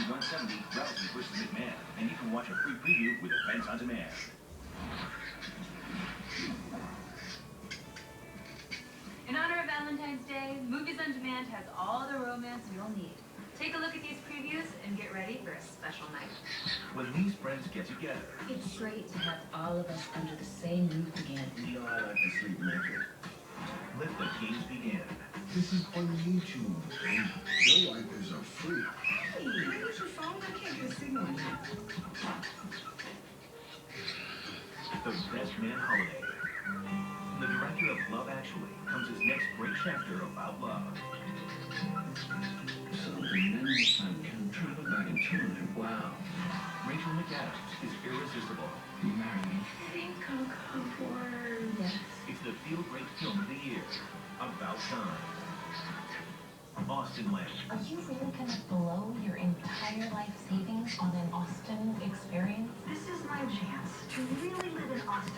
170, Robinson vs. McMahon, and you can watch a free preview with Events on Demand. In honor of Valentine's Day, Movies on Demand has all the romance you'll need. Take a look at these previews and get ready for a special night. When these friends get together, it's great to have all of us under the same roof again. You know I like to sleep naked. let the games begin. This is on YouTube. Your wife is a freak. Hey, where's your phone? I can't get a signal here. The Best Man Holiday. The director of Love Actually comes his next great chapter about love. So the men can travel back in time. Wow. Rachel McAdams is irresistible. You marry me? I think I'll come for yes. It's the feel-great film of the year. About time. Austin Lang. Are you really going to blow your entire life savings on an Austin experience? This is my chance to really live in Austin.